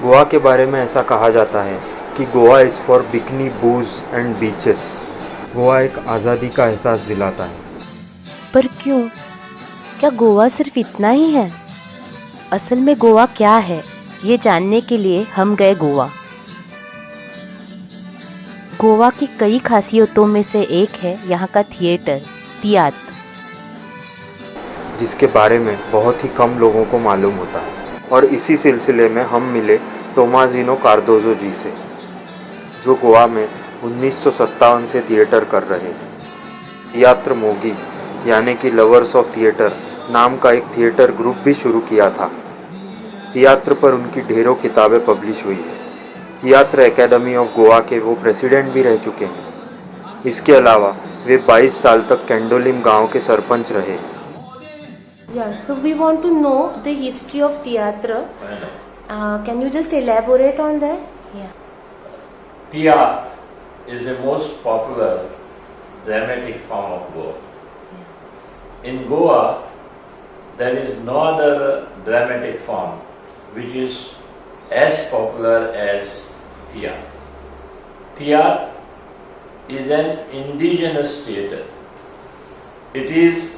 गोवा के बारे में ऐसा कहा जाता है कि Goa is for bikini बूज and beaches. Goa एक आज़ादी का एहसास दिलाता है। पर क्यों? क्या गोवा सिर्फ इतना ही है? असल में गोवा क्या है, ये जानने के लिए हम गए गोवा। गोवा की कई खासियतों में से एक है यहाँ का थिएटर, तियात्र, जिसके बारे में बहुत ही कम लोगों को मालूम होता है। और इसी सिलसिले में हम मिले टोमाजिनो कार्दोजो जी से, जो गोवा में 1957 से थिएटर कर रहे हैं। तियात्र मोगी यानी कि लवर्स ऑफ थिएटर नाम का एक थिएटर ग्रुप भी शुरू किया था। तियात्र पर उनकी ढेरों किताबें पब्लिश हुई है। तियात्र एकेडमी ऑफ गोवा के वो प्रेसिडेंट भी रह चुके हैं। इसके अलावा वे 22 साल तक कैंडोलिम गांव के सरपंच रहे। Yeah, so we want to know the history of Tiatr. Can you just elaborate on that? Yeah. Tiatr is the most popular dramatic form of Goa. Yeah. In Goa, there is no other dramatic form which is as popular as Tiatr. Tiatr is an indigenous theatre. It is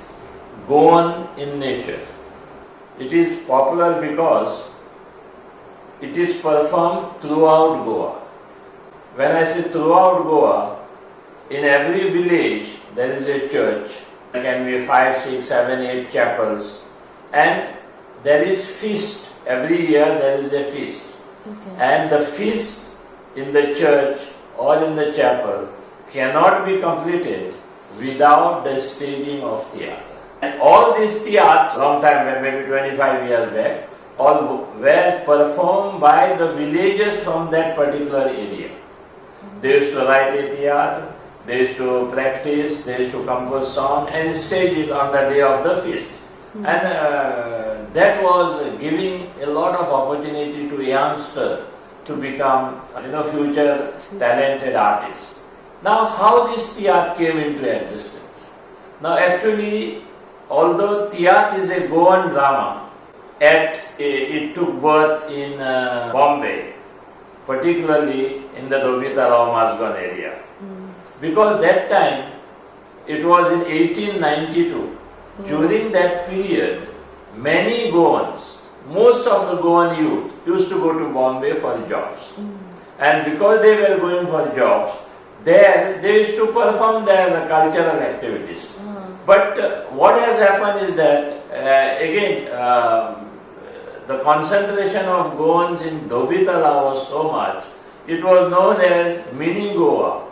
Goan in nature. It is popular because it is performed throughout Goa. When I say throughout Goa, in every village there is a church. There can be 5, 6, 7, 8 chapels, and there is feast. Every year there is a feast. Okay. And the feast in the church or in the chapel cannot be completed without the staging of theatre. And all these theatres, long time, maybe 25 years back, all were performed by the villagers from that particular area. They used to write a theatre, they used to practice, they used to compose song and stage it on the day of the feast. And that was giving a lot of opportunity to youngsters to become, future talented artists. Now, how this theatre came into existence? Now, actually, although Tiatr is a Goan drama, it took birth in Bombay, particularly in the Dobita-Rao Mazgan area. Because that time, it was in 1892. During that period, many Goans, most of the Goan youth used to go to Bombay for jobs. And because they were going for jobs, there they used to perform their cultural activities. But what has happened is that, the concentration of Goans in Dobitala was so much, it was known as mini Goa.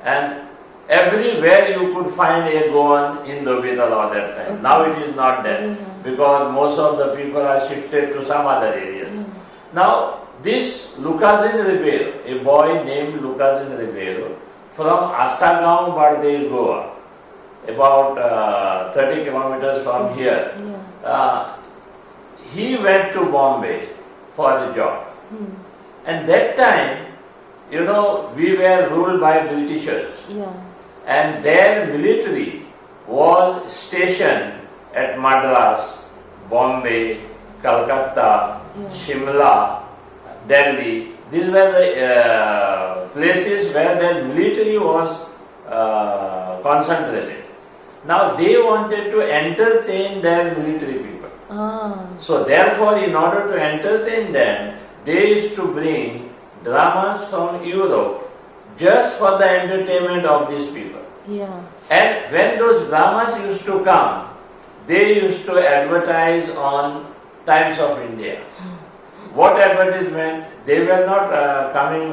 And everywhere you could find a Goan in Dobitala at that time. Now it is not there, because most of the people are shifted to some other areas. Now, this Lucazin Ribeiro, a boy named Lucazin Ribeiro, from Asagaon, Bardesh, Goa, about 30 kilometers from here, he went to Bombay for the job. And that time, we were ruled by Britishers. And their military was stationed at Madras, Bombay, Calcutta, Shimla, Delhi. These were the places where their military was concentrated. Now they wanted to entertain their military people. So therefore, in order to entertain them, they used to bring dramas from Europe just for the entertainment of these people. And when those dramas used to come, they used to advertise on Times of India. What advertisement? They were not coming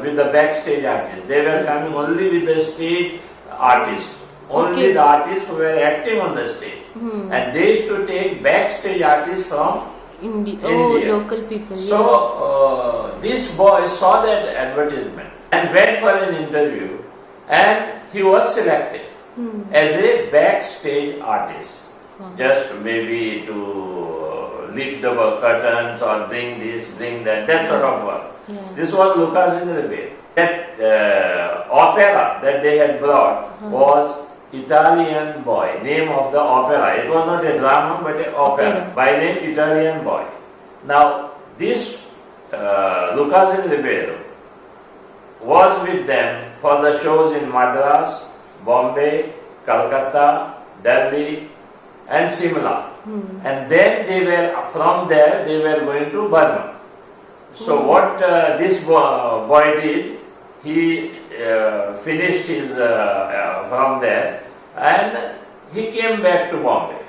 with the backstage artists. They were coming only with the stage artists. Only the artists who were acting on the stage. And they used to take backstage artists from India. Local people. So this boy saw that advertisement and went for an interview, and he was selected as a backstage artist. Just maybe to lift the curtains or bring this, bring that, that sort of work. This was Lucas in the Bay. That opera that they had brought was Italian Boy, name of the opera. It was not a drama but an opera by name Italian Boy. Now this Lucas Ribeiro was with them for the shows in Madras, Bombay, Calcutta, Delhi and Simla. And then from there they were going to Burma. So what this boy did, he finished his from there and he came back to Bombay.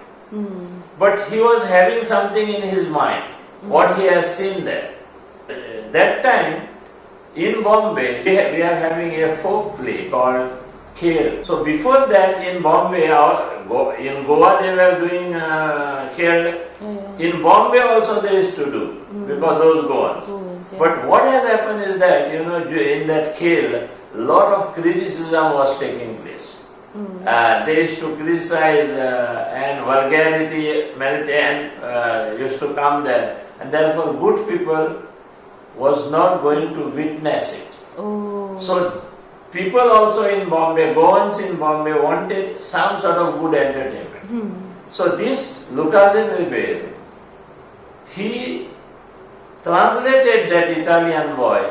But he was having something in his mind, what he has seen there. That time in Bombay we are having a folk play called Khel. So before that in Bombay, in Goa they were doing Khel. In Bombay also they used to do because those Goans. But what has happened is that, you know, in that Khel, a lot of criticism was taking place. They used to criticize and vulgarity and used to come there, and therefore good people was not going to witness it. So people also in Bombay, Goans in Bombay wanted some sort of good entertainment. So this Lucas Ribeiro, he translated that Italian boy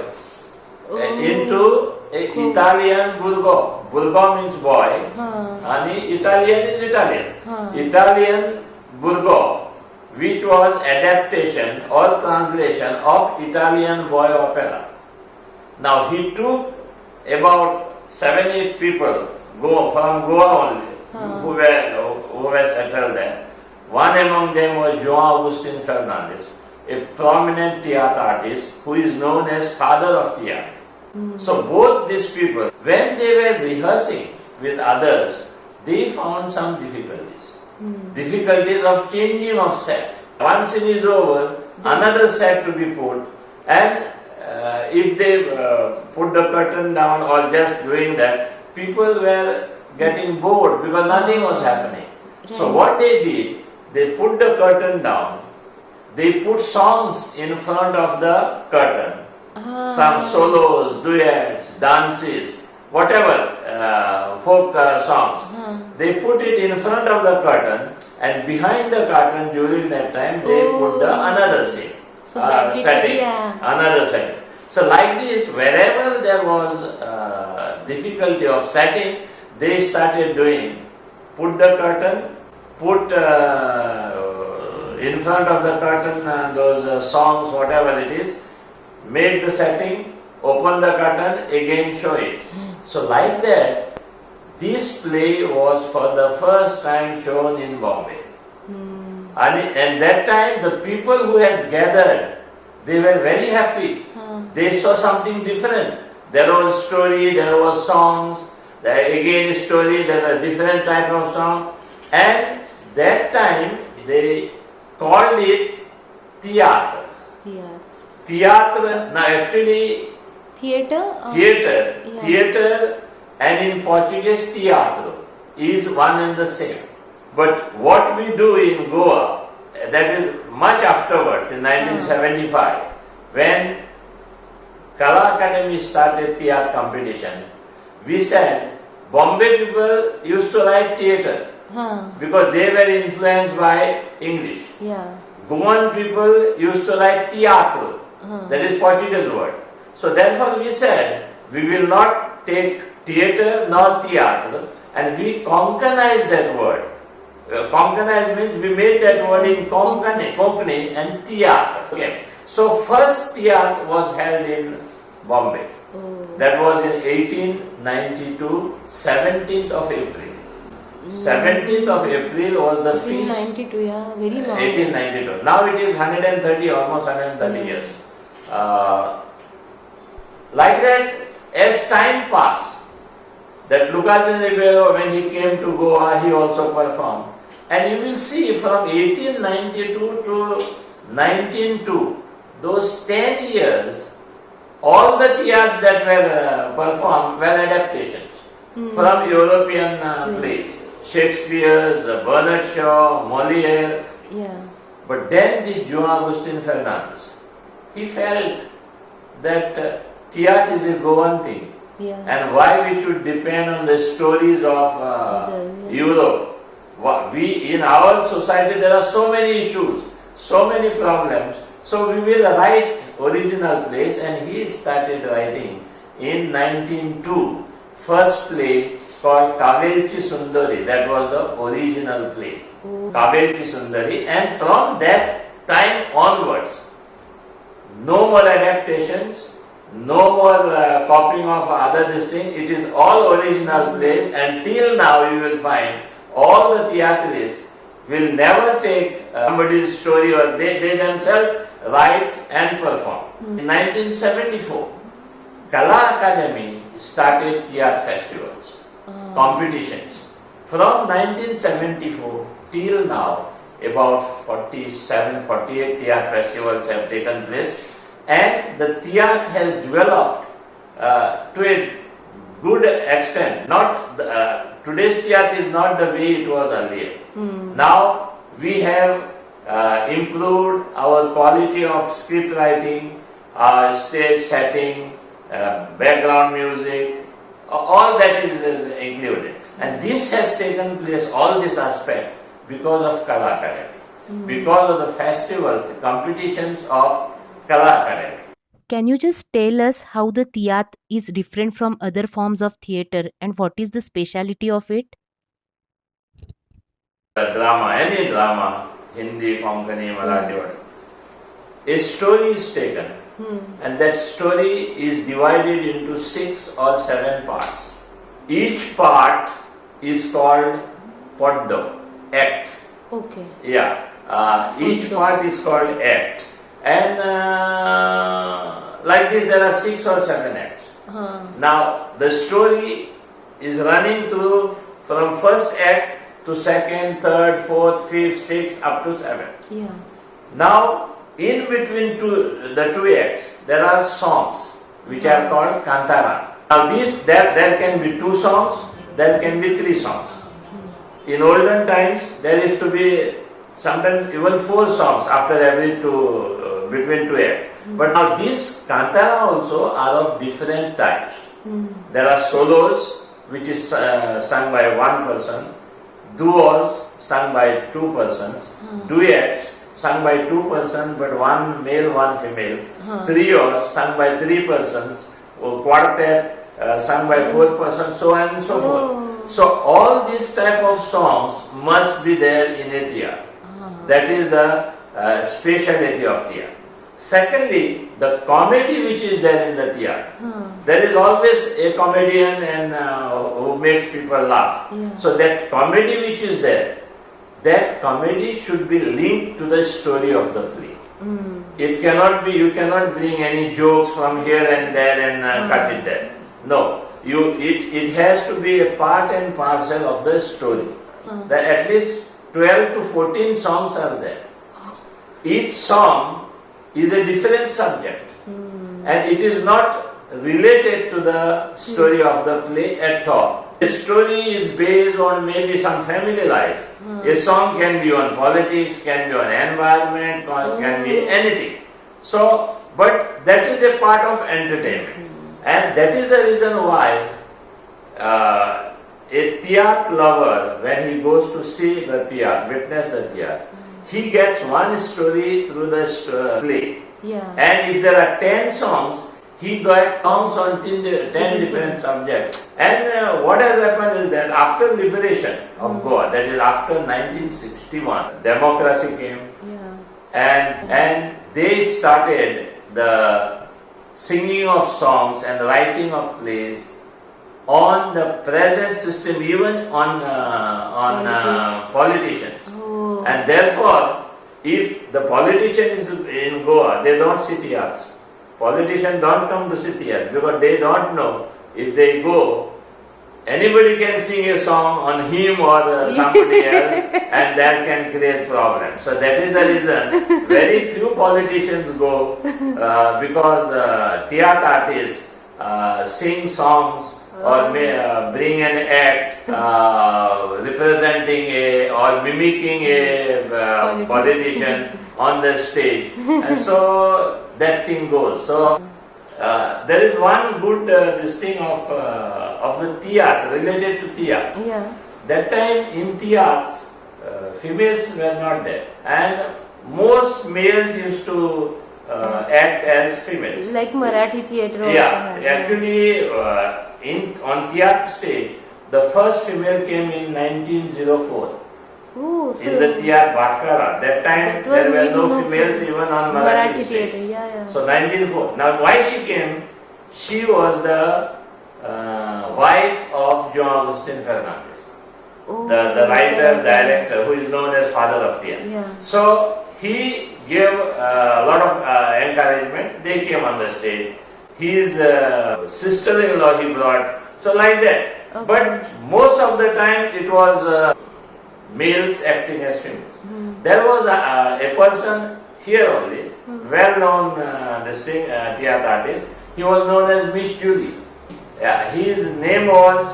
into Italian Burgo. Burgo means boy, and Italian is Italian. Italian Burgo, which was adaptation or translation of Italian boy opera. Now he took about 7-8 people from Goa only, who were settled there. One among them was João Agustin Fernandes, a prominent Tiatr artist who is known as father of Tiatr. So both these people, when they were rehearsing with others, they found some difficulties. Difficulties of changing of set. One scene is over, another set to be put, and if they put the curtain down or just doing that, people were getting bored because nothing was happening. So what they did, they put the curtain down, they put songs in front of the curtain. Some solos, duets, dances, whatever, folk songs. They put it in front of the curtain, and behind the curtain during that time they put another scene, setting, another setting. So like this, wherever there was difficulty of setting, they started doing, put the curtain, put in front of the curtain those songs, whatever it is, make the setting, open the curtain, again show it. So like that, this play was for the first time shown in Bombay. And that time the people who had gathered, they were very happy. They saw something different. There was story, there was songs, there again story, there were different type of song. And that time they called it Tiatr. Tiatr, now actually theatre and in Portuguese teatro is one and the same. But what we do in Goa, that is much afterwards, in 1975, when Kala Academy started Tiatr competition, we said Bombay people used to write theatre because they were influenced by English. Goan people used to write teatro. That is Portuguese word. So therefore we said, we will not take theatre nor Tiatr, and we Konkanize that word. Konkanize means we made that word in Konkani and Tiatr. Okay. So first Tiatr was held in Bombay. That was in 1892, 17th of April. 17th of April was the feast. 1892, yeah, very long. 1892. Now it is 130, almost 130 years. Like that, as time passed, that Lucas Ribeiro, when he came to Goa, he also performed. And you will see from 1892 to 1902, those 10 years, all the tias that were performed were adaptations from European plays. Shakespeare's, Bernard Shaw, Molière. But then this João Agustin Fernandes, he felt that Tiatr is a Goan thing. And why we should depend on the stories of Europe. In our society there are so many issues, so many problems. So we will write original plays, and he started writing in 1902 first play called Kavelchi Sundari. That was the original play, Kavelchi Sundari, and from that time onwards, no more adaptations, no more copying of other this thing. It is all original plays, and till now you will find all the theatrists will never take somebody's story, or they themselves write and perform. In 1974, Kala Academy started Tiatr festivals, competitions. From 1974 till now, about 47, 48 Tiatr festivals have taken place, and the Tiatr has developed to a good extent. Not today's Tiatr is not the way it was earlier. Now we have improved our quality of script writing, stage setting, background music, all that is included. And this has taken place, all this aspect, because of Kala Academy, because of the festivals, the competitions of Kala Academy. Can you just tell us how the Tiatr is different from other forms of theatre and what is the speciality of it? Drama, any drama, Hindi, Konkani, Marathi, whatever, a story is taken, and that story is divided into 6 or 7 parts. Each part is called poddo, act. Okay. Yeah, each part is called act, and like this there are 6 or 7 acts. Now the story is running through from first act to second, third, fourth, fifth, sixth, up to 7. Yeah. Now in between the two acts there are songs which are called kantara. Now there can be 2 songs, there can be 3 songs. In olden times there used to be sometimes even 4 songs after every between 2 acts. But now these kantara also are of different types. There are solos which is sung by one person, duos sung by 2 persons, duets sung by 2 persons but one male, one female, trios sung by 3 persons, quartet sung by 4 persons, so on and so forth. So all these type of songs must be there in a theatre. That is the speciality of theatre. Secondly, the comedy which is there in the theatre. There is always a comedian and who makes people laugh. So that comedy which is there, that comedy should be linked to the story of the play. It cannot be, you cannot bring any jokes from here and there and cut it there. No, it has to be a part and parcel of the story. That at least 12 to 14 songs are there. Each song is a different subject, and it is not related to the story of the play at all. The story is based on maybe some family life. A song can be on politics, can be on environment, can be anything. So, but that is a part of entertainment, and that is the reason why a Tiatr lover, when he goes to see the Tiatr, witness the Tiatr, he gets one story through the play. And if there are 10 songs, he got songs on 10 different subjects. And what has happened is that after liberation of Goa, that is after 1961, democracy came, and they started the singing of songs and writing of plays on the present system, even on politicians. And therefore, if the politician is in Goa, they don't see Tiatrs. Politicians don't come to see Tiatr because they don't know if they go, anybody can sing a song on him or somebody else, and that can create problems. So that is the reason very few politicians go because Tiatr artists sing songs or bring an act representing or mimicking a politician on the stage, and so that thing goes. So there is one good this thing of the Tiatr, related to Tiatr. That time in Tiatr, females were not there, and most males used to act as females. Like Marathi theatre also Yeah, has. actually, on Tiatr stage, the first female came in 1904 Oh, so in the Tiatr Bhatkara. That time That was there were even no no females even on Marathi theatre. stage. Yeah. So 1904. Now why she came? She was the wife of John Agustin Fernandez, Oh, the writer, okay. director, who is known as father of Tiatr. Yeah. So he gave a lot of encouragement. They came on the stage. His sister-in-law he brought. So like that. Okay. But most of the time it was males acting as females. There was a person here only, well-known theatre artist. He was known as Miss Julie. Yeah, his name was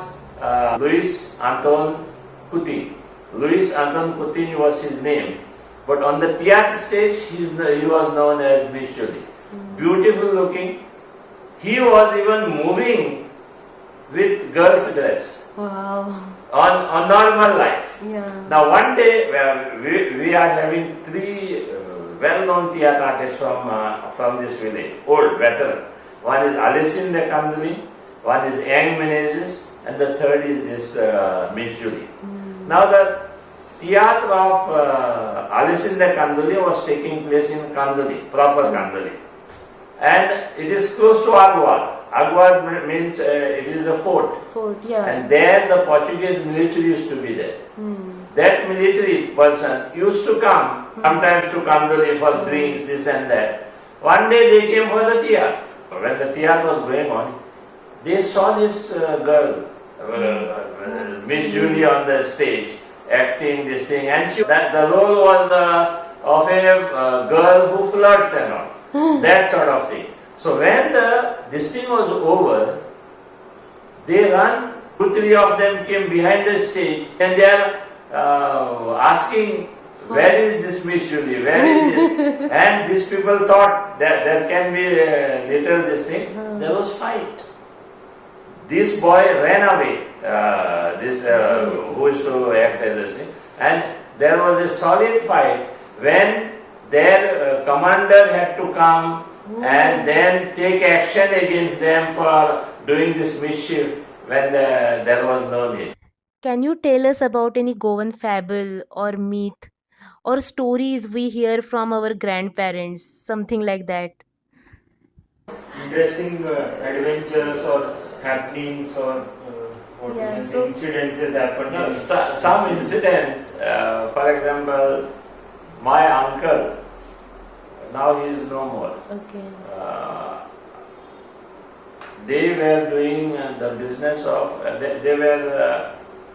Luis Anton Coutinho. Luis Anton Coutinho was his name. But on the Tiatr stage, he was known as Miss Julie. Beautiful looking. He was even moving with girl's dress Wow. on normal life. Yeah. Now one day we are having three well-known theatre artists from this village, old, veteran. One is Alessandro de Candolim, one is Yang Menezes, and the third is this Miss Julie. Now the Tiatr of Alessandro de Candolim was taking place in Candolim, proper Candolim. And it is close to Aguad. Aguad means it is a fort. Fort, yeah. And there the Portuguese military used to be there. That military person used to come sometimes to Candolim for drinks, this and that. One day they came for the Tiatr. When the Tiatr was going on, they saw this girl, Miss Julie, on the stage, acting this thing, and the role was of a girl who flirts and all, that sort of thing. So when this thing was over, they ran, 2-3 of them came behind the stage, and they are asking, where is this Miss Julie, where is this? And these people thought that there can be a little this thing. There was fight. This boy ran away, who is to act as a thing, and there was a solid fight when their commander had to come and then take action against them for doing this mischief when there was no need. Can you tell us about any Goan fable or myth or stories we hear from our grandparents, something like that? Interesting adventures or happenings or incidences happened. No, some incidents, for example, my uncle, now he is no more. Okay. They were doing the business of, they were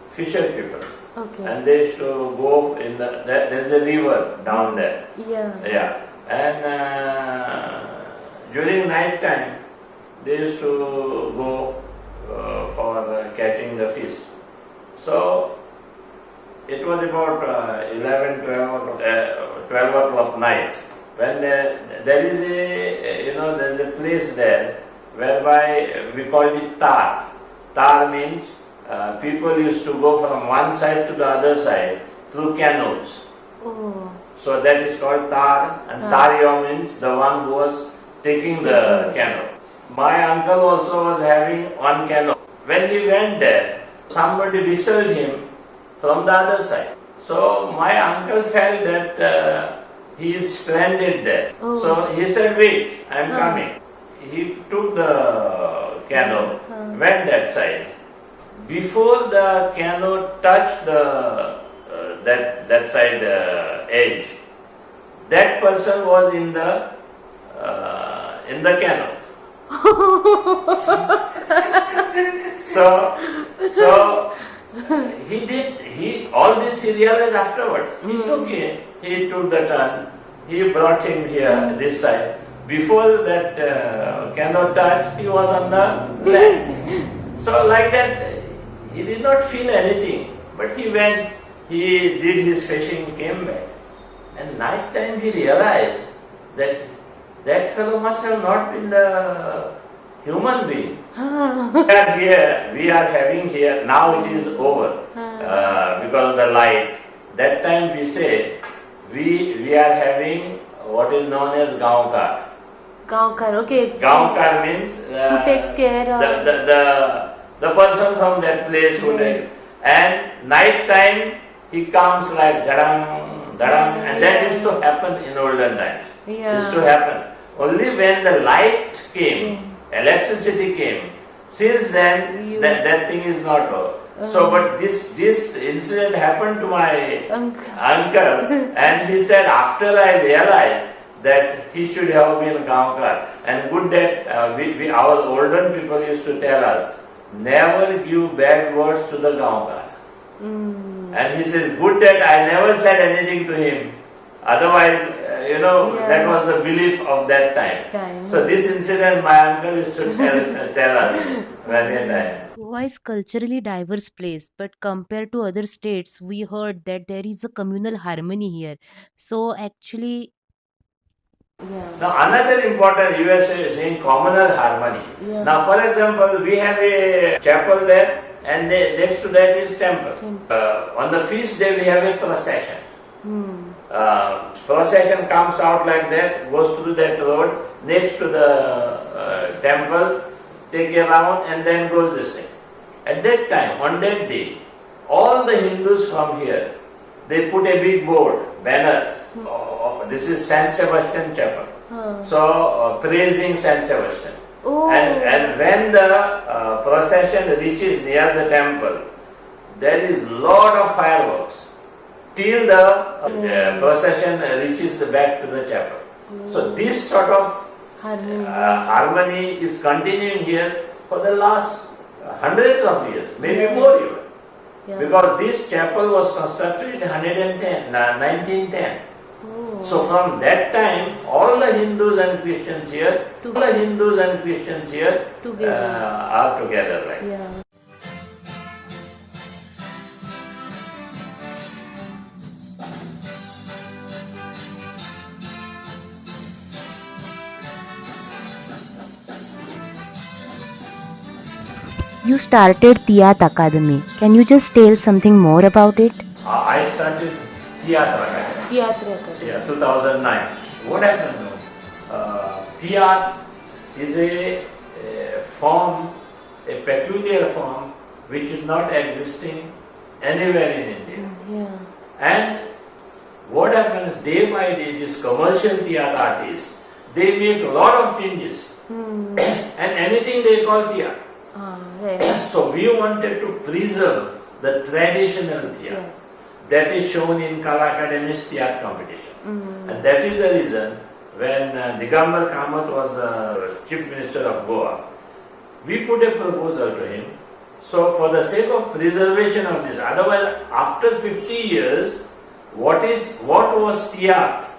fisher people. Okay. And they used to go in there is a river down there. Yeah. Yeah. And during night time, they used to go for catching the fish. So it was about 11, 12 o'clock night. When there is there is a place there whereby we call it tar. Tar means people used to go from one side to the other side through canoes. Oh. So that is called tar, and taryo means the one who was taking the canoe. My uncle also was having one canoe. When he went there, somebody whistled him from the other side. So my uncle felt that he is stranded there. Oh. So he said, wait, I am coming. He took the canoe, went that side. Before the canoe touched that side edge, that person was in the canoe. So all this he realized afterwards. He took the turn, he brought him here, this side. Before that canoe touched, he was on the land. So like that, he did not feel anything, but he went, he did his fishing, came back. And night time he realized that that fellow must have not been the human being. We are having here, now it is over because of the light. That time we say, we are having what is known as gaon ka. Gaonkar, okay. Gaonkar means Who takes care of the person from that place who takes. And night time he comes like dadang, dadang, and that used to happen in olden times. Used to happen. Only when the light came, electricity came, since then that thing is not over. So, but this incident happened to my uncle, and he said after I realized that he should have been Gaonkar, and good that our older people used to tell us, never give bad words to the Gaonkar. And he says, good that I never said anything to him. Otherwise, that was the belief of that time. So this incident my uncle used to tell us many times. Goa is culturally diverse place, but compared to other states, we heard that there is a communal harmony here. So actually, Now another important, you are saying communal harmony. Now for example, we have a chapel there, and next to that is temple. On the feast day we have a procession. Procession comes out like that, goes through that road next to the temple, take a round and then goes this way. At that time, on that day, all the Hindus from here, they put a big board, banner. This is Saint Sebastian Chapel. So praising Saint Sebastian. And when the procession reaches near the temple, there is lot of fireworks till the procession reaches back to the chapel. So this sort of harmony is continuing here for the last hundreds of years, maybe more even. Because this chapel was constructed in 1910. So from that time, all the Hindus and Christians here, are together like that. you started Tiatr Academy. Can you just tell something more about it? I started Tiatr Academy. Yeah, 2009. What happened now? Tiatr is a form, a peculiar form which is not existing anywhere in India. And what happens day by day, this commercial theatre artists, they make a lot of changes. And anything they call theatre. So we wanted to preserve the traditional theatre that is shown in Kala Academy's theatre competition. And that is the reason when Digambar Kamath was the Chief Minister of Goa, we put a proposal to him. So for the sake of preservation of this, otherwise after 50 years, what was Tiatr?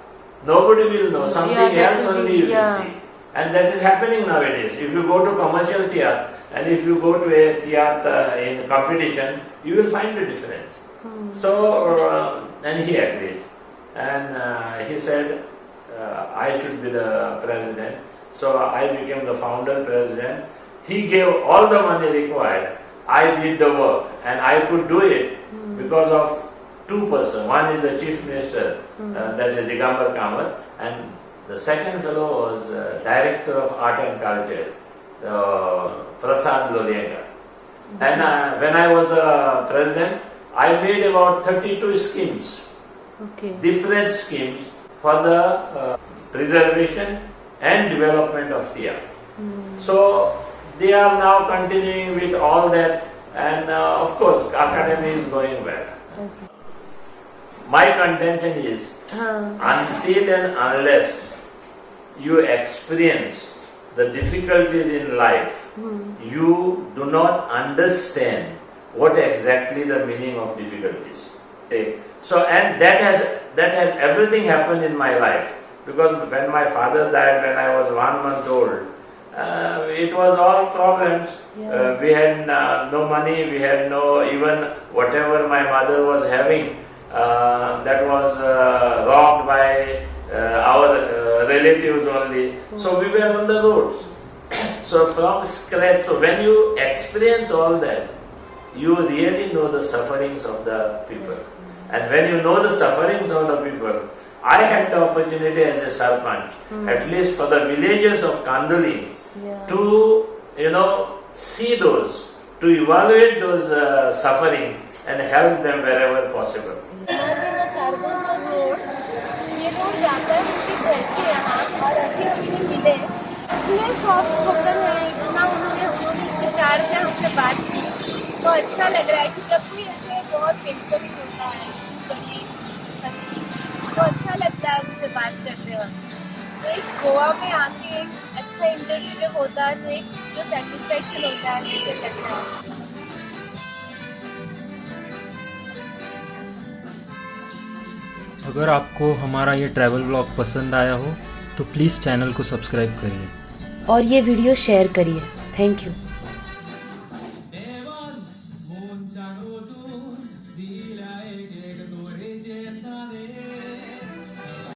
Nobody will know, something else only you will see. And that is happening nowadays. If you go to commercial Tiatr and if you go to a Tiatr in competition, you will find the difference. So, and he agreed. And he said, I should be the president. So I became the founder president. He gave all the money required. I did the work and I could do it because of two persons. One is the chief minister, that is Digambar Kamath, and the second fellow was director of art and culture, Prasad Lolienga. And when I was the president, I made about 32 schemes, different schemes for the preservation and development of theatre. So they are now continuing with all that, and of course academy is going well. My contention is, until and unless you experience the difficulties in life, you do not understand what exactly the meaning of difficulties. So, and that has everything happened in my life, because when my father died when I was 1 month old, it was all problems. We had no money, we had no, even whatever my mother was having, that was robbed by our relatives only. So we were on the roads. So from scratch, so when you experience all that, you really know the sufferings of the people. And when you know the sufferings of the people, I had the opportunity as a Sarpanch, at least for the villages of Candolim, to see those, to evaluate those sufferings and help them wherever possible. Tomazino Cardozo road, ये road जाता है उनके घर के यहाँ, और अभी हमने मिले, इतने सॉफ्ट स्पोकन है, इतना उन्होंने इतने प्यार से हमसे बात की, तो अच्छा लग रहा है कि जब भी ऐसे बहुत वेलकमिंग होता है बड़ी हस्ती, तो अच्छा लगता है उनसे बात करते वक्त। एक गोवा में आके एक अच्छा इंटरव्यू जब होता है तो एक जो सेटिस्फेक्शन होता है जिसे लगता है। अगर आपको हमारा ये ट्रैवल व्लॉग पसंद आया हो तो प्लीज़ चैनल को सब्सक्राइब करिए और ये वीडियो शेयर करिए। Thank you.